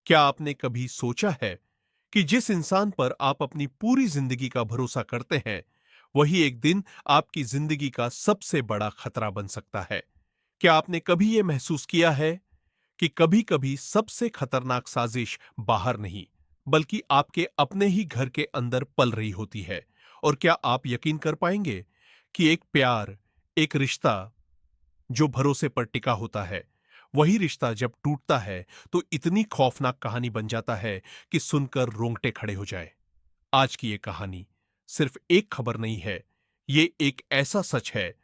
क्या आपने कभी सोचा है कि जिस इंसान पर आप अपनी पूरी जिंदगी का भरोसा करते हैं, वही एक दिन आपकी जिंदगी का सबसे बड़ा खतरा बन सकता है? क्या आपने कभी यह महसूस किया है कि कभी-कभी सबसे खतरनाक साजिश बाहर नहीं, बल्कि आपके अपने ही घर के अंदर पल रही होती है? और क्या आप यकीन कर पाएंगे कि एक प्यार, एक रिश्ता जो भरोसे पर टिका होता है, वही रिश्ता जब टूटता है तो इतनी खौफनाक कहानी बन जाता है कि सुनकर रोंगटे खड़े हो जाए। आज की ये कहानी सिर्फ एक खबर नहीं है, ये एक ऐसा सच है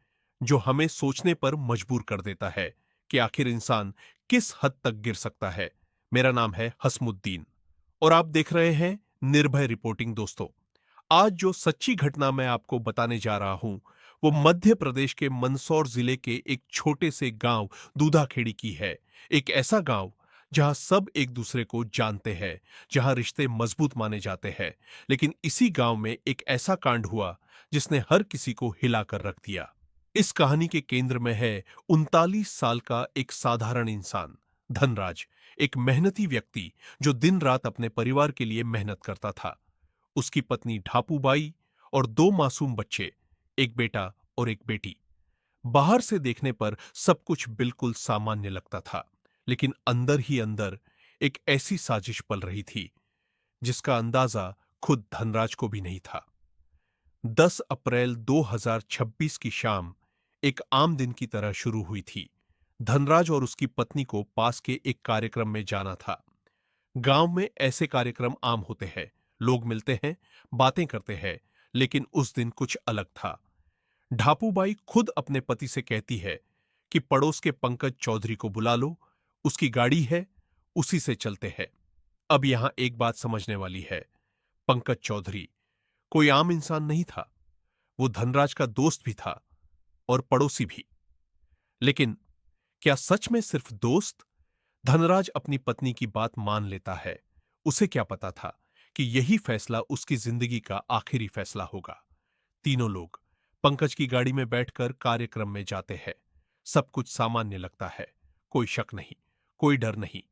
जो हमें सोचने पर मजबूर कर देता है कि आखिर इंसान किस हद तक गिर सकता है। मेरा नाम है हसमुद्दीन और आप देख रहे हैं निर्भय रिपोर्टिंग। दोस्तों, आज जो सच्ची घटना मैं आपको बताने जा रहा हूं, वो मध्य प्रदेश के मंदसौर जिले के एक छोटे से गांव दूधाखेड़ी की है। एक ऐसा गांव जहां सब एक दूसरे को जानते हैं, जहां रिश्ते मजबूत माने जाते हैं। लेकिन इसी गांव में एक ऐसा कांड हुआ जिसने हर किसी को हिलाकर रख दिया। इस कहानी के केंद्र में है 39 साल का एक साधारण इंसान, धनराज। एक मेहनती व्यक्ति जो दिन रात अपने परिवार के लिए मेहनत करता था। उसकी पत्नी ढापूबाई और दो मासूम बच्चे, एक बेटा और एक बेटी। बाहर से देखने पर सब कुछ बिल्कुल सामान्य लगता था, लेकिन अंदर ही अंदर एक ऐसी साजिश पल रही थी जिसका अंदाजा खुद धनराज को भी नहीं था। 10 अप्रैल 2026 की शाम एक आम दिन की तरह शुरू हुई थी। धनराज और उसकी पत्नी को पास के एक कार्यक्रम में जाना था। गांव में ऐसे कार्यक्रम आम होते हैं, लोग मिलते हैं, बातें करते हैं, लेकिन उस दिन कुछ अलग था। ढापूबाई खुद अपने पति से कहती है कि पड़ोस के पंकज चौधरी को बुला लो, उसकी गाड़ी है, उसी से चलते हैं। अब यहां एक बात समझने वाली है, पंकज चौधरी कोई आम इंसान नहीं था। वो धनराज का दोस्त भी था और पड़ोसी भी। लेकिन क्या सच में सिर्फ दोस्त? धनराज अपनी पत्नी की बात मान लेता है। उसे क्या पता था कि यही फैसला उसकी जिंदगी का आखिरी फैसला होगा। तीनों लोग पंकज की गाड़ी में बैठकर कार्यक्रम में जाते हैं। सब कुछ सामान्य लगता है, कोई शक नहीं, कोई डर नहीं।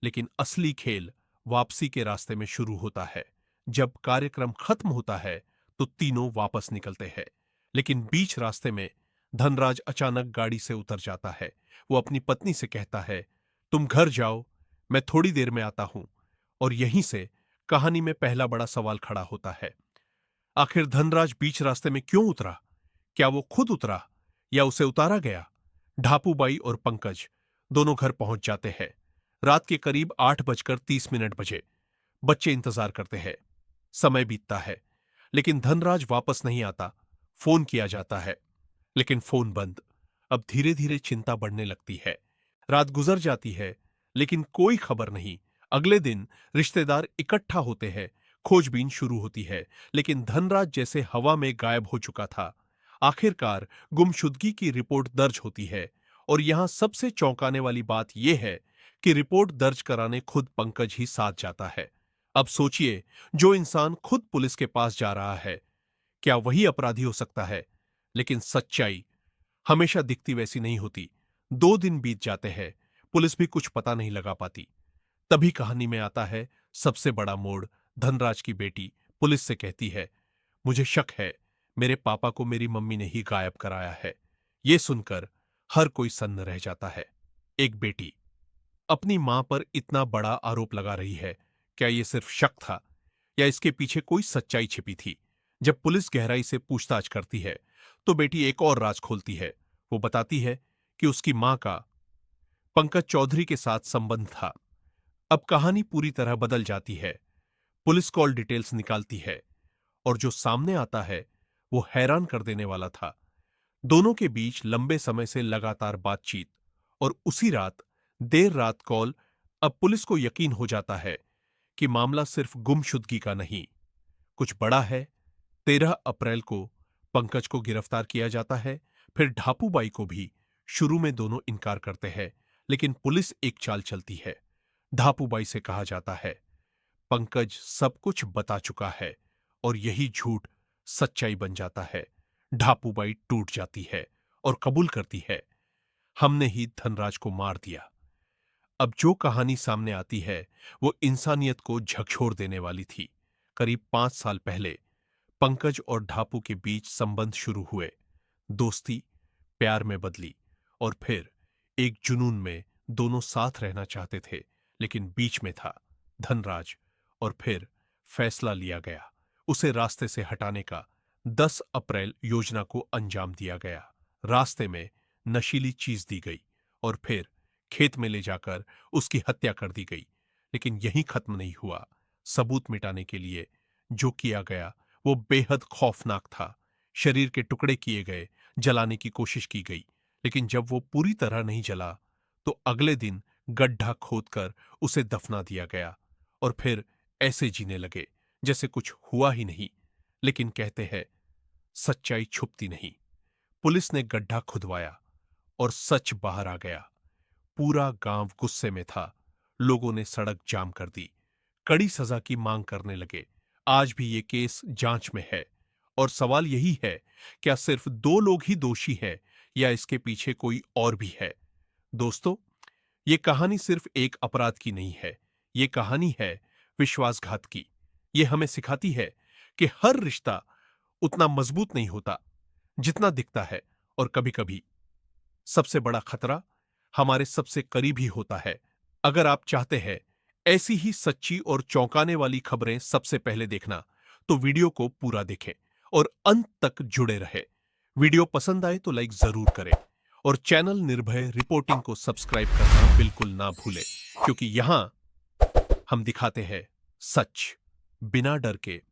लेकिन असली खेल वापसी के रास्ते में शुरू होता है। जब कार्यक्रम खत्म होता है तो तीनों वापस निकलते हैं, लेकिन बीच रास्ते में धनराज अचानक गाड़ी से उतर जाता है। वो अपनी पत्नी से कहता है, तुम घर जाओ, मैं थोड़ी देर में आता हूं। और यहीं से कहानी में पहला बड़ा सवाल खड़ा होता है। आखिर धनराज बीच रास्ते में क्यों उतरा? क्या वो खुद उतरा या उसे उतारा गया? ढापूबाई और पंकज दोनों घर पहुंच जाते हैं। रात के करीब 8:30 बजे। बच्चे इंतजार करते हैं। समय बीतता है, लेकिन धनराज वापस नहीं आता। फोन किया जाता है, लेकिन फोन बंद। अब धीरे धीरे चिंता बढ़ने लगती है। रात गुजर जाती है, लेकिन कोई खबर नहीं। अगले दिन रिश्तेदार इकट्ठा होते हैं, खोजबीन शुरू होती है, लेकिन धनराज जैसे हवा में गायब हो चुका था। आखिरकार गुमशुदगी की रिपोर्ट दर्ज होती है, और यहां सबसे चौंकाने वाली बात यह है कि रिपोर्ट दर्ज कराने खुद पंकज ही साथ जाता है। अब सोचिए, जो इंसान खुद पुलिस के पास जा रहा है, क्या वही अपराधी हो सकता है? लेकिन सच्चाई हमेशा दिखती वैसी नहीं होती। 2 दिन बीत जाते हैं, पुलिस भी कुछ पता नहीं लगा पाती। तभी कहानी में आता है सबसे बड़ा मोड़। धनराज की बेटी पुलिस से कहती है, मुझे शक है मेरे पापा को मेरी मम्मी ने ही गायब कराया है। यह सुनकर हर कोई सन्न रह जाता है। एक बेटी अपनी मां पर इतना बड़ा आरोप लगा रही है। क्या यह सिर्फ शक था या इसके पीछे कोई सच्चाई छिपी थी? जब पुलिस गहराई से पूछताछ करती है तो बेटी एक और राज खोलती है। वो बताती है कि उसकी मां का पंकज चौधरी के साथ संबंध था। अब कहानी पूरी तरह बदल जाती है। पुलिस कॉल डिटेल्स निकालती है, और जो सामने आता है वो हैरान कर देने वाला था। दोनों के बीच लंबे समय से लगातार बातचीत, और उसी रात देर रात कॉल। अब पुलिस को यकीन हो जाता है कि मामला सिर्फ गुमशुदगी का नहीं, कुछ बड़ा है। 13 अप्रैल को पंकज को गिरफ्तार किया जाता है, फिर ढापूबाई को भी। शुरू में दोनों इनकार करते हैं, लेकिन पुलिस एक चाल चलती है। ढापूबाई से कहा जाता है, पंकज सब कुछ बता चुका है, और यही झूठ सच्चाई बन जाता है। ढापूबाई टूट जाती है और कबूल करती है, हमने ही धनराज को मार दिया। अब जो कहानी सामने आती है वो इंसानियत को झकझोर देने वाली थी। करीब 5 साल पहले पंकज और ढापू के बीच संबंध शुरू हुए। दोस्ती प्यार में बदली और फिर एक जुनून में दोनों साथ रहना चाहते थे, लेकिन बीच में था धनराज। और फिर फैसला लिया गया उसे रास्ते से हटाने का। 10 अप्रैल योजना को अंजाम दिया गया। रास्ते में नशीली चीज दी गई और फिर खेत में ले जाकर उसकी हत्या कर दी गई। लेकिन यही खत्म नहीं हुआ। सबूत मिटाने के लिए जो किया गया वो बेहद खौफनाक था। शरीर के टुकड़े किए गए, जलाने की कोशिश की गई, लेकिन जब वो पूरी तरह नहीं जला तो अगले दिन गड्ढा खोदकर उसे दफना दिया गया। और फिर ऐसे जीने लगे जैसे कुछ हुआ ही नहीं। लेकिन कहते हैं सच्चाई छुपती नहीं। पुलिस ने गड्ढा खुदवाया और सच बाहर आ गया। पूरा गांव गुस्से में था। लोगों ने सड़क जाम कर दी, कड़ी सजा की मांग करने लगे। आज भी ये केस जांच में है और सवाल यही है, क्या सिर्फ 2 लोग ही दोषी हैं या इसके पीछे कोई और भी है? दोस्तों, ये कहानी सिर्फ एक अपराध की नहीं है, ये कहानी है विश्वासघात की। ये हमें सिखाती है कि हर रिश्ता उतना मजबूत नहीं होता जितना दिखता है, और कभी-कभी सबसे बड़ा खतरा हमारे सबसे करीब ही होता है। अगर आप चाहते हैं ऐसी ही सच्ची और चौंकाने वाली खबरें सबसे पहले देखना, तो वीडियो को पूरा देखें और अंत तक जुड़े रहे। वीडियो पसंद आए तो लाइक जरूर करें और चैनल निर्भय रिपोर्टिंग को सब्सक्राइब करना बिल्कुल ना भूलें, क्योंकि यहां हम दिखाते हैं सच बिना डर के,